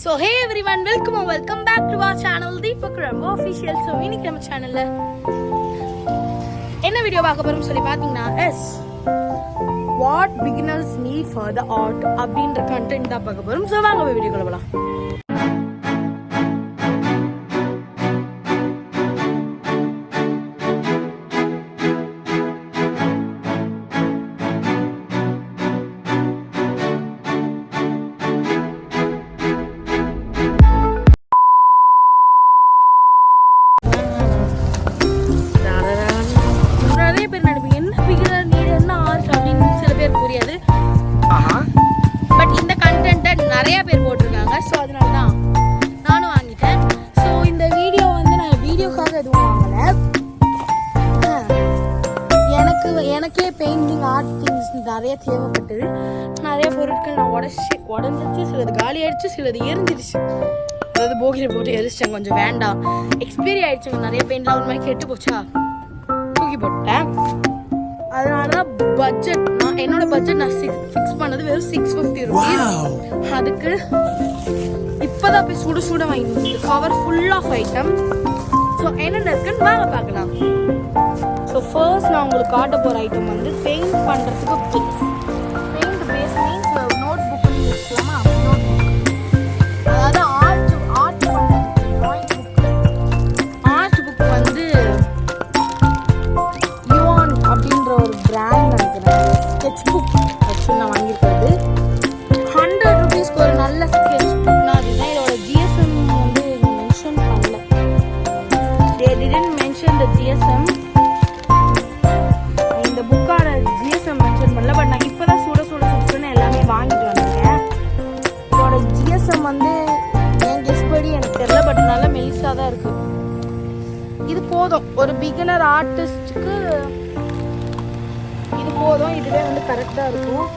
So hey everyone, welcome back to our channel Deepak Rambo Official. So இன்னைக்கு நம்ம சேனல்ல என்ன வீடியோ பார்க்க போறோம் சொல்லி பாத்தீங்கன்னா what beginners need for the art அப்படின்ற கண்டென்ட் தான் பார்க்க போறோம். சோ வாங்க வீடியோக்குள்ள போலாம். பட் இந்த கண்டென்ட்டை நிறைய பேர் போட்டிருக்காங்க. ஸோ அதனால தான் நானும் வாங்கிட்டேன். ஸோ இந்த வீடியோ வந்து நான் வீடியோக்காக எதுவும் வாங்கலை. எனக்கே பெயிண்டிங் ஆர்ட் திங்ஸ் நிறைய தேவைப்பட்டது. நிறைய பொருட்கள் நான் உடஞ்சிச்சு, சிலது காலி ஆயிடுச்சு, சிலது எரிஞ்சிருச்சு. அதாவது போகியில் போட்டு எரிச்சிட்டேன். கொஞ்சம் வேண்டாம், எக்ஸ்பீரி ஆயிடுச்சுங்க. நிறைய பெயிண்ட்லாம் ஒரு மாதிரி கெட்டு போச்சா, தூக்கி போட்டேன். அதனால தான் பட்ஜெட், என்னோட பட்ஜெட் நான் ஃபிக்ஸ் பண்ணது வெறும் 650 ரூபீஸ். அதுக்கு இப்போதான் போய் சுட வாங்கி cover full of item. So என்னென்ன இருக்குன்னு வாங்க பார்க்கலாம். ஸோ ஃபர்ஸ்ட் நான் உங்களுக்கு காட்ட போகிற ஐட்டம் வந்து பெயிண்ட் பண்ணுறதுக்கு base. Paint base means note book வச்சுக்கலாமா? நோட் புக், அதாவது ஆர்ட் புக் வந்து யுவான் அப்படின்ற ஒரு பிராண்ட் நினைக்கிறேன். ஸ்கெட்ச் புக் ஆக்சுவலி நான் வாங்கியிருக்கிறது 100 ரூபீஸ்க்கு ஒரு நல்ல ஸ்கெட்ச் புக்னா அதுதான். இதோட ஜிஎஸ்எம் வந்து மென்ஷன் பண்ணல. they didn't mention the GSM. இந்த புக்கோட ஜிஎஸ்எம் மென்ஷன் பண்ணல. பட் நான் இப்போ தான் சுடுன்னு எல்லாமே வாங்கிட்டு வந்திருக்கேன். இதோட ஜிஎஸ்எம் வந்து என் கெஸ் படி எனக்கு தெரியல. பட் நல்ல மெலிசாக தான் இருக்குது. இது போதும் ஒரு பிகினர் ஆர்டிஸ்ட்டுக்கு, இது போதும். இதுவே வந்து கரெக்டாக இருக்கும்.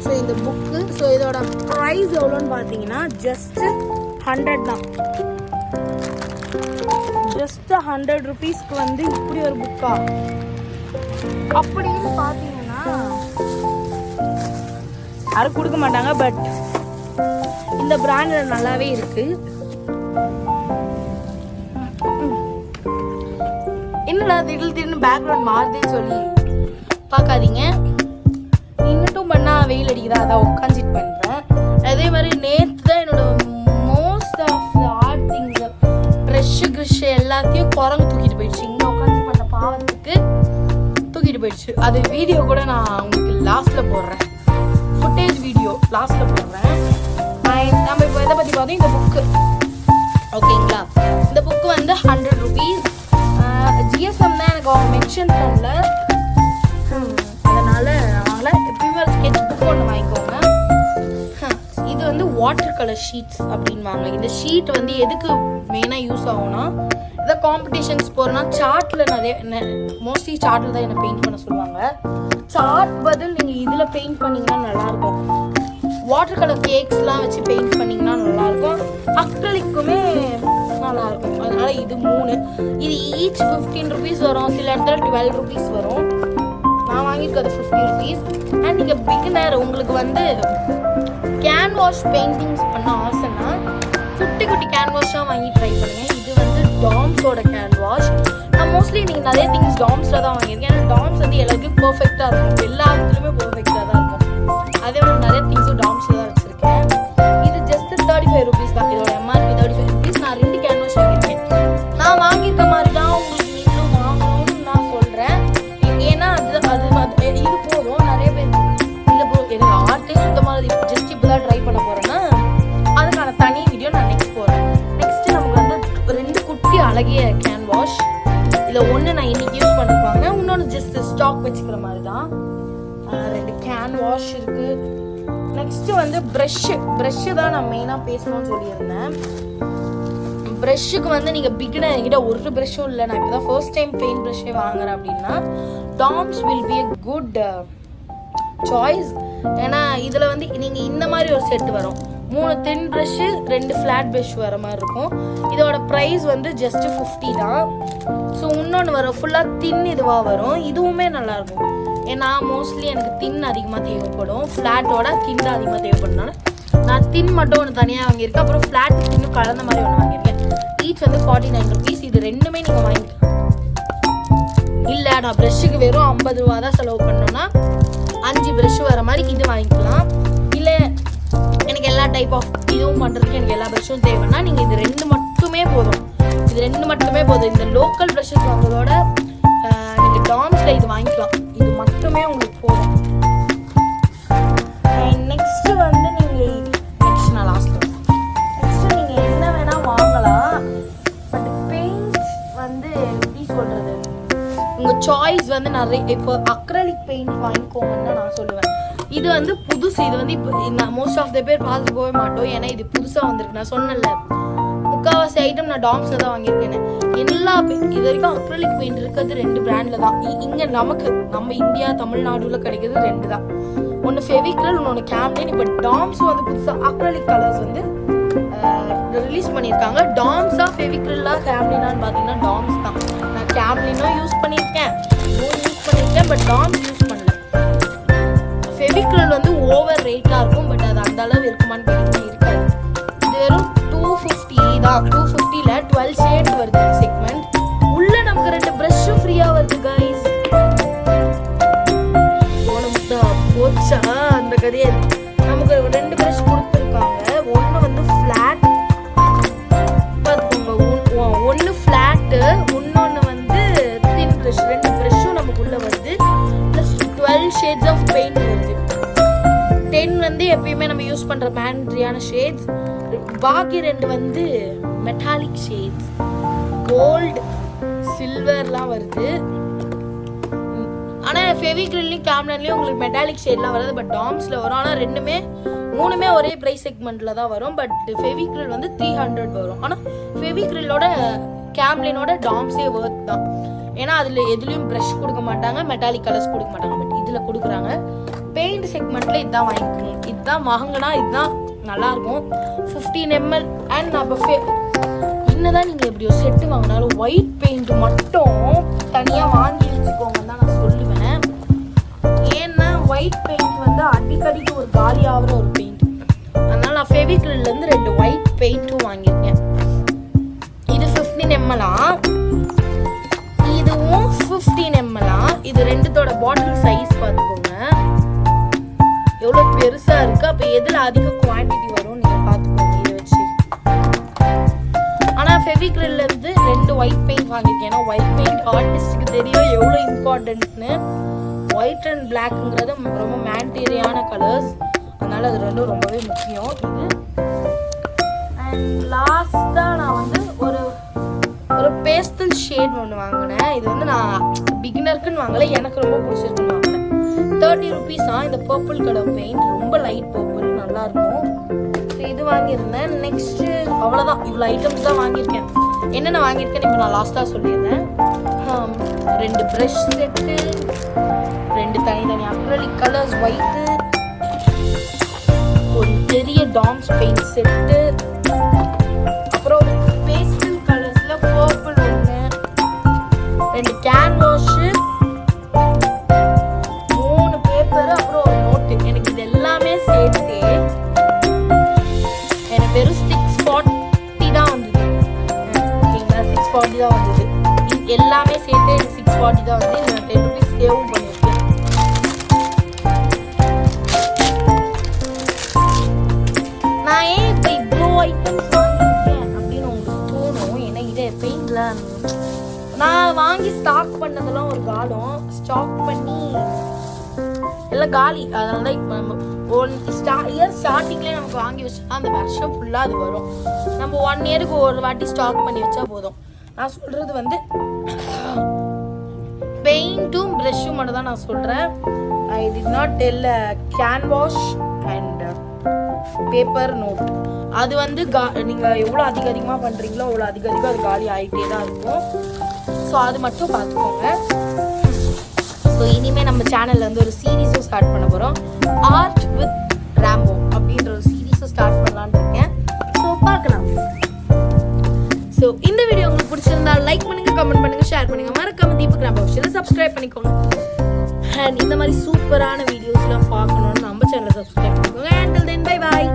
ஸோ இந்த புக்கு, ஸோ இதோட ப்ரைஸ் எவ்வளோன்னு பார்த்தீங்கன்னா ஜஸ்ட் 100 தான். ஜஸ்ட் 100 ரூபீஸ்க்கு வந்து இப்படி ஒரு புக்கா அப்படின்னு பார்த்தீங்கன்னா யாரும் கொடுக்க மாட்டாங்க. பட் இந்த பிராண்டில் நல்லாவே இருக்கு. என்னடா திடீர்னு பேக்ரவுண்ட் மாறுதேன்னு சொல்லி பார்க்காதீங்க. இன்னட்டும் பண்ணால் வெயில் அடிக்குதா, அதான் உட்காந்துட்டு பண்ணுறேன். அதே மாதிரி நேற்று தான் என்னோட most of the art things brush எல்லாத்தையும் குரங்கு தூக்கிட்டு போயிடுச்சு. இங்கே உட்காந்து பண்ண பாவத்துக்கு தூக்கிட்டு போயிடுச்சு. அது வீடியோ கூட நான் உங்களுக்கு லாஸ்ட்டில் போடுறேன். ஃபுட்டேஜ் வீடியோ லாஸ்ட்டில் போடுறேன். நம்ம இப்போ எதை பற்றி பார்த்தோம், இந்த புக்கு ஓகேங்களா? இந்த புக்கு வந்து 100 ரூபீஸ். ஜிஎஸ்எம் தான் எனக்கு அவங்க மென்ஷன் பண்ணல. அதனால அவங்கள எப்பயுமே ஒரு ஸ்கெட்ச் புக் ஒன்று வாங்கிக்கோங்க. இது வந்து வாட்டர் கலர் ஷீட்ஸ் அப்படின்வாங்க. இந்த ஷீட் வந்து எதுக்கு மெயினாக யூஸ் ஆகும்னா, இதை காம்படிஷன்ஸ் போகிறோன்னா சார்ட்டில் நிறைய மோஸ்ட்லி சார்ட்டில் தான் என்னை பெயிண்ட் பண்ண சொல்லுவாங்க. சார்ட் பதில் நீங்கள் இதில் பெயிண்ட் பண்ணிங்கன்னா நல்லாயிருக்கும். வாட்டர் கலர் கேக்ஸ்லாம் வச்சு பெயிண்ட் பண்ணிங்கன்னா நல்லாயிருக்கும். அக்ரலிக்குமே நல்லாயிருக்கும். அதனால இது 3. இது ஈச் 15 ரூபீஸ் வரும். சில இடத்துல 12 ரூபீஸ் வரும். நான் வாங்கியிருக்கிறது 50 ரூபீஸ். அண்ட் நீங்கள் பிகினர், உங்களுக்கு வந்து கேன்வாஷ் பெயிண்டிங்ஸ் பண்ண ஆசைன்னா குட்டி கேன்வாஷாக வாங்கி ட்ரை பண்ணுங்கள். இது வந்து டாம்ஸோட கேன்வாஷ். நான் மோஸ்ட்லி நீங்கள் நிறைய திங்ஸ் டாம்ஸில் தான் வாங்கியிருக்கேன். ஏன்னா டாம்ஸ் வந்து எல்லாருக்கும் பர்ஃபெக்டாக இருக்கும். எல்லா இடத்துலையுமே பர்ஃபெக்டாக தான் இருக்கும். அதே மாதிரி நிறைய திங்ஸும் டாம்ஸில் தான் வச்சுருக்கேன். இது ஜஸ்ட் 35 ரூபீஸ் தான். இதோட எம்ஆர்பி 35 ரூபீஸ். நான் 2 கேன்வாஷ் வாங்கியிருக்கேன். நான் வாங்கியிருக்க மாதிரி தான் உங்களுக்கு நீங்களும் வாங்கணும்னு நான் சொல்கிறேன். ஏன்னா இது போதும். நிறைய பேர் இல்லை ப்ரோ எனக்கு ஆர்ட்டே சுத்தமாக ஜஸ்ட் இப்போ தான் ட்ரை பண்ண போகிறேன்னா அதுக்கான தனி வீடியோ நான் நெக்ஸ்ட் போடுறேன். நெக்ஸ்ட்டு நமக்கு வந்து 2 குட்டி அழகிய கேன்வாஷ். இதில் ஒன்று நான் இன்னைக்கு யூஸ் பண்ணிருப்பாங்க, இன்னொன்று ஜஸ்ட் ஸ்டாக் வச்சுக்கிற மாதிரி தான். 2 கேன்வாஷ் இருக்குது. நெக்ஸ்ட்டு வந்து ப்ரெஷ்ஷு தான் நான் மெயினாக பேசணும்னு சொல்லியிருந்தேன். ப்ரெஷ்ஷுக்கு வந்து நீங்கள் பிகினர், என்கிட்ட ஒரு ப்ரெஷ்ஷும் இல்லை, நான் இப்போ தான் ஃபர்ஸ்ட் டைம் பெயிண்ட் ப்ரெஷ்ஷே வாங்குறேன் அப்படின்னா Tom's will be a good choice. ஏன்னா இதில் வந்து நீங்கள் இந்த மாதிரி ஒரு செட் வரும். 3 தின் ப்ரெஷ்ஷு 2 ஃப்ளாட் ப்ரெஷ் வர மாதிரி இருக்கும். இதோட ப்ரைஸ் வந்து ஜஸ்ட் 50 தான். ஸோ இன்னொன்று வரும் ஃபுல்லாக தின் இதுவாக வரும். இதுவுமே நல்லாயிருக்கும். ஏன்னா மோஸ்ட்லி எனக்கு தின் அதிகமாக தேவைப்படும். ஃப்ளாட்டோட தின் அதிகமாக தேவைப்படுனால நான் தின் மட்டும் ஒன்று தனியாக வாங்கியிருக்கேன், அப்புறம் ஃப்ளாட் தின்னும் கலந்த மாதிரி ஒன்று வாங்கியிருக்கேன். ஈச் வந்து 49 rupees. இது ரெண்டுமே நீங்கள் வாங்கிக்கலாம். இல்லை நான் ப்ரெஷ்ஷுக்கு வெறும் 50 ரூபா தான் செலவு பண்ணோன்னா 5 ப்ரெஷ் வர மாதிரி இது வாங்கிக்கலாம். இல்லை எனக்கு எல்லா டைப் ஆஃப் இதுவும் பண்ணுறதுக்கு எனக்கு எல்லா ப்ரெஷ்ஷும் தேவைன்னா நீங்கள் இது 2 மட்டுமே போதும். இது 2 மட்டுமே போதும். இந்த லோக்கல் ப்ரெஷ்ஷஸ் வாங்குறதோட நீங்கள் டாம்ஸில் இது வாங்கிக்கலாம். இது மட்டுமே உங்களுக்கு போதும். நெக்ஸ்ட்டு வந்து நீங்கள் நான் லாஸ்ட்டில் நெக்ஸ்ட்டு நீங்கள் என்ன வேணால் வாங்கலாம். பட் பெயிண்ட் வந்து எப்படி சொல்கிறது, உங்கள் சாய்ஸ் வந்து நிறைய. இப்போ அக்ரலிக் பெயிண்ட் வாங்கிக்கோங்கன்னு தான் நான் சொல்லுவேன். இது வந்து புதுசு. இது வந்து இப்போ மோஸ்ட் ஆஃப் த பேர் பார்த்துட்டு போகவே மாட்டோம், ஏன்னா இது புதுசாக வந்திருக்கு. நான் சொன்னேன்ல, முக்கால்வாசி ஐட்டம் நான் டாம்ஸில் தான் வாங்கியிருக்கேன். எல்லா இது வரைக்கும் அக்ரலிக் பெயிண்ட் இருக்கிறது 2 பிராண்டில் தான். இங்கே நம்ம இந்தியா தமிழ்நாடுல கிடைக்கிறது 2 தான். ஒன்று ஃபெவிக்ரில், இன்னொன்று கேம்லின். இப்போ டாம்ஸ் வந்து புதுசாக அக்ரலிக் கலர்ஸ் வந்து ரிலீஸ் பண்ணியிருக்காங்க. டாம்ஸா ஃபெவிக்ரில்லா கேம்லினான்னு பார்த்தீங்கன்னா டாம்ஸ் தான். நான் கேம்லினும் யூஸ் பண்ணியிருக்கேன், பட் டாம்ஸ் யூஸ் பண்ணல. ஃபெவிக்ரில் வந்து ஓவர் ரேட்டாக இருக்கும், பட் அது அந்த அளவு இருக்குமான்னு கேட்டிங்கன்னா இருக்காது. இது வெறும் 250 தான். 250ல 12 ஷேட்ஸ் வருது செக்மெண்ட். உள்ள நமக்கு 2 ப்ரஷ்ஷும் ஃப்ரீயாக வருது கைஸ். போச்சா அந்த கதையே. நமக்கு 2 ப்ரஷ் கொடுத்துருக்காங்க. ஒன்று வந்து ஃப்ளாட் பார்த்துக்கோங்க, ஒன்று ஃப்ளாட்டு, இன்னொன்று வந்து தின் ப்ரஷ். 2 ப்ரஷ்ஷும் நமக்குள்ளே வருது. ப்ளஸ் 12 ஷேட்ஸ் ஆஃப் பெயிண்ட் வருது. 10 வந்து எப்பயுமே நம்ம யூஸ் பண்ணுற மேண்ட்ரியான ஷேட்ஸ். பாக்கி 2 வந்து மெட்டாலிக் ஷேட்ஸ், கோல்டு, சில்வர்லாம் வருது. ஆனால் ஃபெவிக்ரில்லையும் கேம்லின்லையும் உங்களுக்கு மெட்டாலிக் ஷேட்லாம் வராது, பட் டாம்ஸில் வரும். ஆனால் 3மே ஒரே ப்ரைஸ் செக்மெண்ட்டில் தான் வரும். பட் ஃபெவிக்ரில் வந்து 300 வரும். ஆனால் ஃபெவிக்ரிலோட கேம்லினோட டாம்ஸே ஒர்த் தான். ஏன்னா அதில் எதுலேயும் ப்ரஷ் கொடுக்க மாட்டாங்க, மெட்டாலிக் கலர்ஸ் கொடுக்க மாட்டாங்க, பட் இதில் கொடுக்குறாங்க. பெயிண்ட் செக்மெண்ட்டில் இதுதான் வாங்கிக்கணும். இதுதான் வாங்கினா இதுதான் நல்லாயிருக்கும். 15 ml. அண்ட் நான் இப்போ என்னதான் நீங்கள் எப்படியோ செட்டு வாங்கினாலும் ஒயிட் பெயிண்ட் மட்டும் தனியாக வாங்கி வச்சுக்கோங்கன்னு தான் நான் சொல்லுவேன். ஏன்னா ஒயிட் பெயிண்ட் வந்து அடிக்கடிக்கு ஒரு காலியாகிற ஒரு பெயிண்ட். அதனால் நான் ஃபெவிக்ரில்லேருந்து 2 ஒயிட் பெயிண்ட்டும் வாங்கியிருக்கேன். இது 15 ml. இதுவும் 15 ml. இது 2தோட பாட்டில் சைஸ் பார்த்துக்கோங்க எவ்வளோ பெருசாக இருக்குது. அப்போ எதில் அதிக குவான்டிட்டி வரும் நீங்கள் பார்த்துக்கோங்க இதை வச்சு. ஆனால் ஃபெவிக்ரில்லேருந்து 2 ஒயிட் பெயிண்ட் வாங்கியிருக்கேன். ஏன்னா ஒயிட் பெயிண்ட் ஆர்டிஸ்ட்டுக்கு தெரியும் எவ்வளோ இம்பார்ட்டன்ட்னு. ஒயிட் அண்ட் பிளாக்ங்கிறது ரொம்ப மேண்டேரியான கலர்ஸ், அதனால் அது ரொம்பவே முக்கியம். இது அண்ட் லாஸ்ட்டாக நான் வந்து ஒரு பேஸ்டல் ஷேட் ஒன்று வாங்கினேன். இது வந்து நான் பிகினருக்குன்னு வாங்கலை, எனக்கு ரொம்ப பிடிச்சிருக்குன்னு வாங்கினேன். 30 rupees. இந்த பர்பிள் கலர் பெயிண்ட், ரொம்ப லைட் பர்பிள், நல்லாயிருக்கும். ஸோ இது வாங்கியிருந்தேன். நெக்ஸ்ட்டு அவ்வளோதான், இவ்வளோ ஐட்டம்ஸ் தான் வாங்கியிருக்கேன். என்னென்ன வாங்கியிருக்கேன்னு இப்போ நான் லாஸ்ட்டாக சொல்லியிருந்தேன். 2 ப்ரஷ் செட்டு, 2 தனி அக்ரலிக் கலர்ஸ் ஒயிட்டு, ஒரு பெரிய டாம்ஸ் பெயிண்ட் செட்டு, அப்புறம் பேஸ்டல் கலர்ஸில் பர்பிள் ஒன்று, 2 கேன் வாஷு, 3 பேப்பர், அப்புறம் ஒரு நோட்டு. எனக்கு இது எல்லாமே சேர்த்து எனக்கு வெறும் 640 தான் வந்தது. ஓகேங்களா, 640 தான் வந்தது. எல்லாமே சேர்த்து எனக்கு 640 தான் வந்து. நான் 10 rupees சேவும் பண்ணியிருக்கேன். நான் ஏன் இப்போ இவ்வளோ ஐட்டம்ஸ் வாங்கியிருக்கேன் அப்படின்னு உங்களுக்கு தோணும். ஏன்னா இதே பெயிண்டில் நான் வாங்கி ஸ்டாக் பண்ணதெல்லாம் ஒரு காலம், ஸ்டாக் பண்ணி எல்லாம் காலி. அதனால தான் இப்போ நம்ம இயர் ஸ்டார்டிங்லேயே நமக்கு வாங்கி வச்சா அந்த வருஷம் ஃபுல்லாக அது வரும். நம்ம 1 இயருக்கு ஒரு வாட்டி ஸ்டாக் பண்ணி வச்சா போதும். நான் சொல்கிறது வந்து பெயிண்ட்டும் ப்ரஷ்ஷும் மட்டும் தான் நான் சொல்கிறேன். I did not tell canvas and paper note. அது வந்து நீங்கள் எவ்வளோ அதிகமாக பண்ணுறீங்களோ அவ்வளோ அதிகமாக அது காலி ஆகிட்டே தான் இருக்கும். ஸோ அது மட்டும் பார்த்துக்கோங்க. ஸோ இனிமேல் நம்ம சேனலில் வந்து ஒரு சீரீஸும் ஸ்டார்ட் பண்ண போகிறோம். ஆர்ட் வித் ராம்போ அப்படின்ற ஒரு சீரீஸும் ஸ்டார்ட் பண்ணலான்னு இருக்கேன். ஸோ பார்க்கலாம். ஸோ இந்த வீடியோ உங்களுக்கு பிடிச்சிருந்தா லைக் பண்ணுங்கள், கமெண்ட் பண்ணுங்கள், ஷேர் பண்ணுங்கள். மறக்காம தீபக் ராம்போ ஆஃபிஷியலை சப்ஸ்கிரைப் பண்ணிக்கோங்க. அண்ட் இந்த மாதிரி சூப்பரான வீடியோஸ்லாம் பார்க்கணுன்னு நம்ம சேனலை சப்ஸ்கிரைப் பண்ணிக்கோங்க. Until then bye bye.